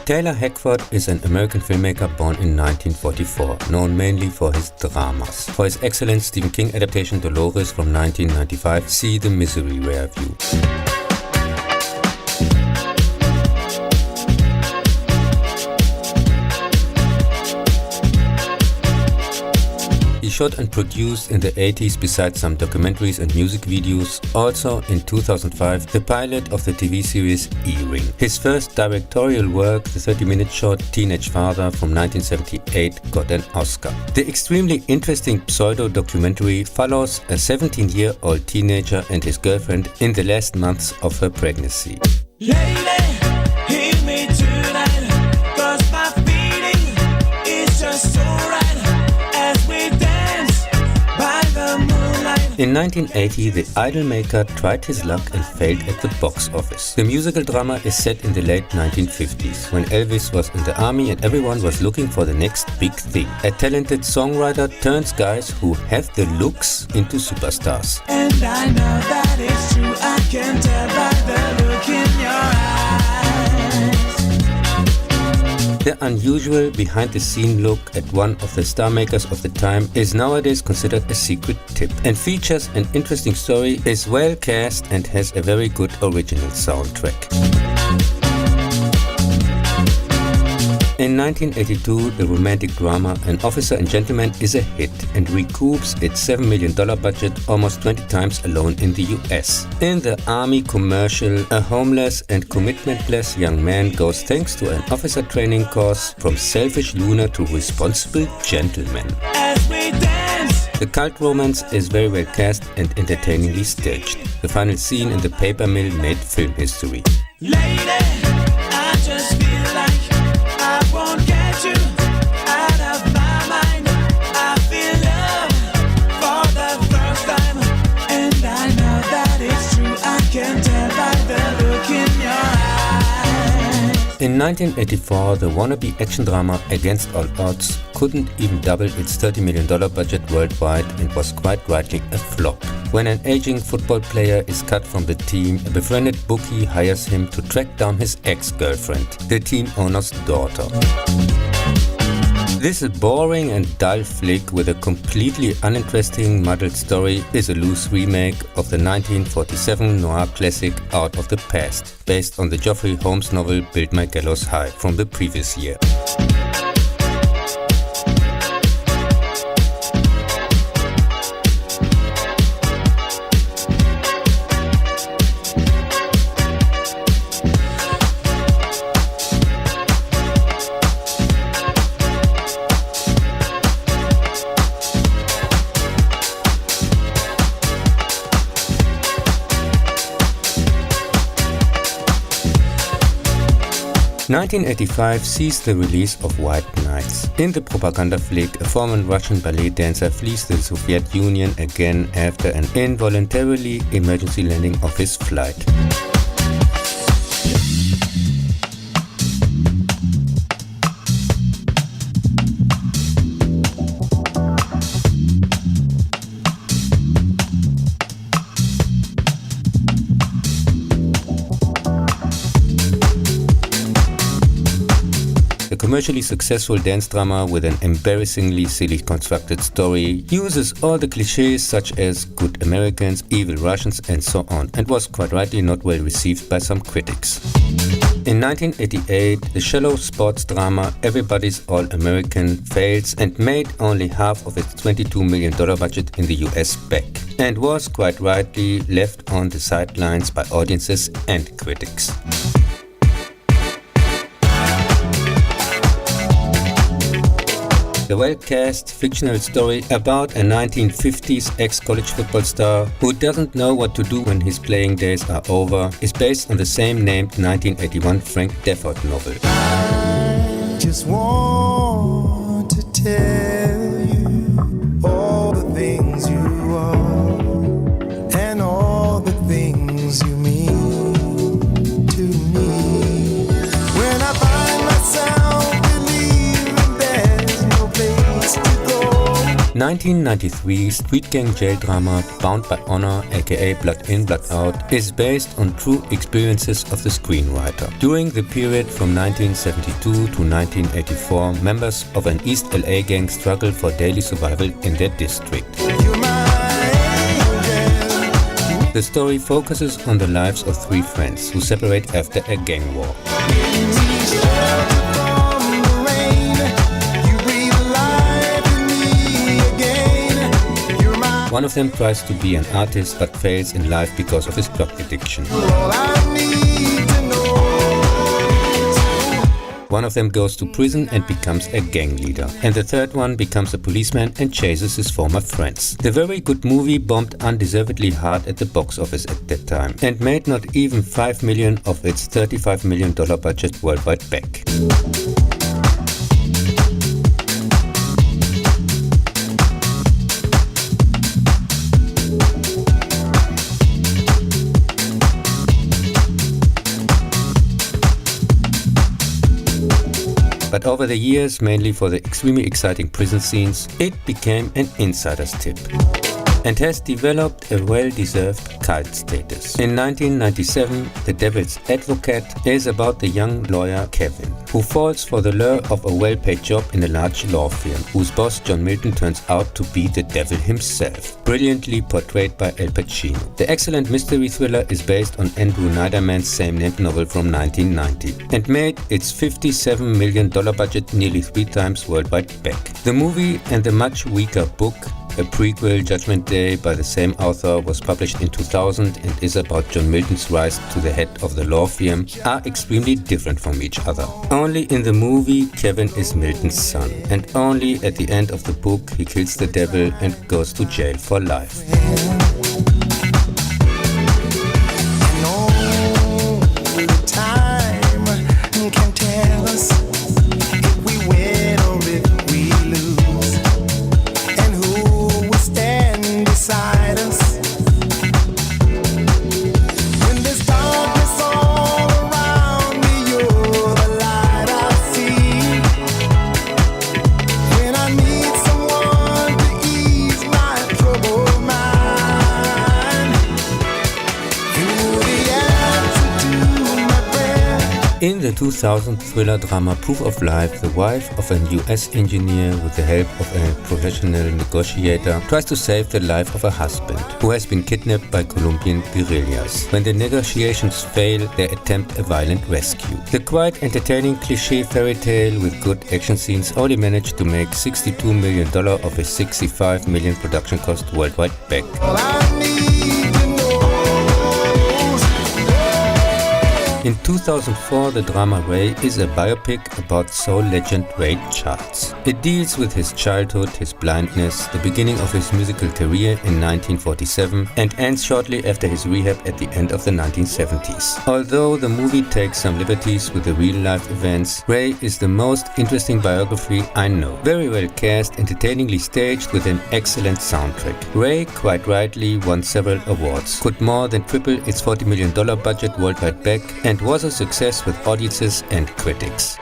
Taylor Hackford is an American filmmaker born in 1944, known mainly for his dramas. For his excellent Stephen King adaptation Dolores from 1995, see The Misery Review. He shot and produced in the 80s, besides some documentaries and music videos, also in 2005 the pilot of the TV series E-Ring. His first directorial work, the 30-minute short Teenage Father from 1978, got an Oscar. The extremely interesting pseudo-documentary follows a 17-year-old teenager and his girlfriend in the last months of her pregnancy. Lady, hear me tonight, 'cause my feeling is just so right as we dance by the moonlight. In 1980, the idol maker tried his luck and failed at the box office. The musical drama is set in the late 1950s, when Elvis was in the army and everyone was looking for the next big thing. A talented songwriter turns guys who have the looks into superstars. And I know that it's true, I can tell by the look in your eyes. The unusual behind-the-scene look at one of the star makers of the time is nowadays considered a secret tip, and features an interesting story, is well cast and has a very good original soundtrack. In 1982, the romantic drama An Officer and Gentleman is a hit and recoups its $7 million budget almost 20 times alone in the US. In the army commercial, a homeless and commitmentless young man goes, thanks to an officer training course, from selfish loner to responsible gentleman. As we dance, The cult romance is very well cast and entertainingly staged. The final scene in the paper mill made film history. lady, I just feel like I won't get you out of my mind. I feel love for the first time, and I know that it's true, I can tell by the look in your eyes. In 1984, the wannabe action drama Against All Odds couldn't even double its $30 million budget worldwide and was quite rightly a flop. When an aging football player is cut from the team, a befriended bookie hires him to track down his ex-girlfriend, the team owner's daughter. This boring and dull flick with a completely uninteresting muddled story is a loose remake of the 1947 noir classic Out of the Past, based on the Geoffrey Holmes novel Build My Gallows High from the previous year. 1985 sees the release of White Nights. In the propaganda flick, a former Russian ballet dancer flees the Soviet Union again after an involuntarily emergency landing of his flight. The commercially successful dance drama with an embarrassingly silly constructed story uses all the cliches such as good Americans, evil Russians and so on, and was quite rightly not well received by some critics. In 1988, the shallow sports drama Everybody's All American fails and made only half of its $22 million budget in the US back, and was quite rightly left on the sidelines by audiences and critics. The well-cast fictional story about a 1950s ex-college football star who doesn't know what to do when his playing days are over is based on the same-named 1981 Frank Deford novel. I just want to tell you all the things you are and all the things you mean to me. When I find myself 1993 street gang jail drama Bound by Honor, aka Blood In, Blood Out, is based on true experiences of the screenwriter. During the period from 1972 to 1984, members of an East LA gang struggle for daily survival in their district. The story focuses on the lives of three friends who separate after a gang war. One of them tries to be an artist but fails in life because of his drug addiction. One of them goes to prison and becomes a gang leader. And the third one becomes a policeman and chases his former friends. The very good movie bombed undeservedly hard at the box office at that time and made not even $5 million of its $35 million budget worldwide back. But over the years, mainly for the extremely exciting prison scenes, it became an insider's tip and has developed a well-deserved cult status. In 1997, The Devil's Advocate is about the young lawyer Kevin, who falls for the lure of a well-paid job in a large law firm, whose boss John Milton turns out to be the devil himself, brilliantly portrayed by Al Pacino. The excellent mystery thriller is based on Andrew Niederman's same-named novel from 1990 and made its $57 million budget nearly 3 times worldwide back. The movie and the much weaker book, a prequel, Judgment Day, by the same author, was published in 2000 and is about John Milton's rise to the head of the law firm, are extremely different from each other. Only in the movie Kevin is Milton's son, and only at the end of the book he kills the devil and goes to jail for life. In the 2000 thriller drama Proof of Life, the wife of an US engineer, with the help of a professional negotiator, tries to save the life of her husband, who has been kidnapped by Colombian guerrillas. When the negotiations fail, they attempt a violent rescue. The quite entertaining cliché fairy tale with good action scenes only managed to make $62 million of a $65 million production cost worldwide back. In 2004, the drama Ray is a biopic about soul legend Ray Charles. It deals with his childhood, his blindness, the beginning of his musical career in 1947, and ends shortly after his rehab at the end of the 1970s. Although the movie takes some liberties with the real-life events, Ray is the most interesting biography I know. Very well cast, entertainingly staged with an excellent soundtrack. Ray quite rightly won several awards, could more than triple its $40 million budget worldwide back, and was a success with audiences and critics.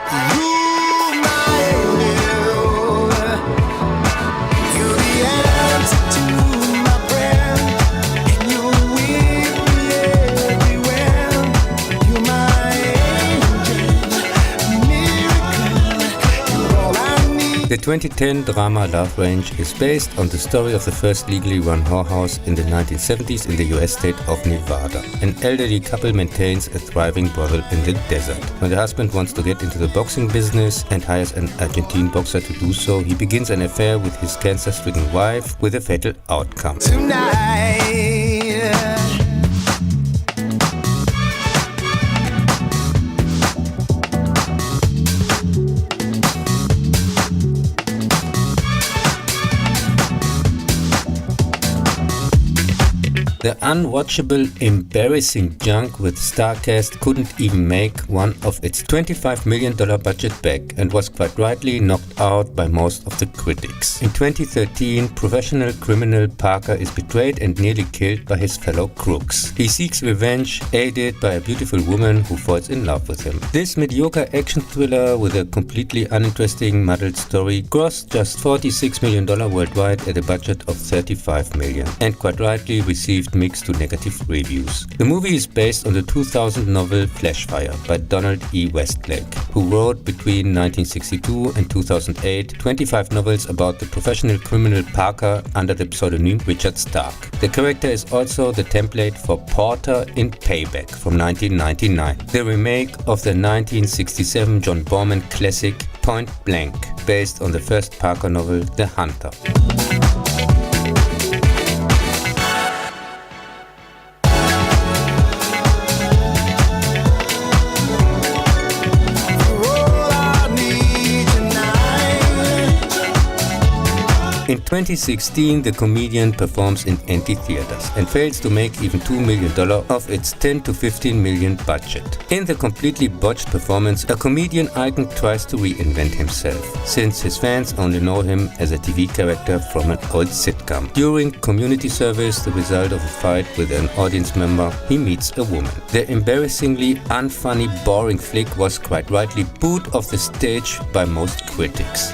The 2010 drama Love Range is based on the story of the first legally run whorehouse in the 1970s in the US state of Nevada. An elderly couple maintains a thriving brothel in the desert. When the husband wants to get into the boxing business and hires an Argentine boxer to do so, he begins an affair with his cancer-stricken wife with a fatal outcome. Tonight. The unwatchable, embarrassing junk with star cast couldn't even make one of its $25 million budget back and was quite rightly knocked out by most of the critics. In 2013, professional criminal Parker is betrayed and nearly killed by his fellow crooks. He seeks revenge, aided by a beautiful woman who falls in love with him. This mediocre action thriller with a completely uninteresting, muddled story grossed just $46 million worldwide at a budget of $35 million, and quite rightly received mixed to negative reviews. The movie is based on the 2000 novel Flashfire by Donald E. Westlake, who wrote between 1962 and 2008 25 novels about the professional criminal Parker under the pseudonym Richard Stark. The character is also the template for Porter in Payback from 1999, the remake of the 1967 John Borman classic Point Blank, based on the first Parker novel The Hunter. In 2016, the comedian performs in amphitheaters and fails to make even $2 million of its $10 to $15 million budget. In the completely botched performance, a comedian icon tries to reinvent himself, since his fans only know him as a TV character from an old sitcom. During community service, the result of a fight with an audience member, he meets a woman. The embarrassingly unfunny, boring flick was quite rightly booed off the stage by most critics.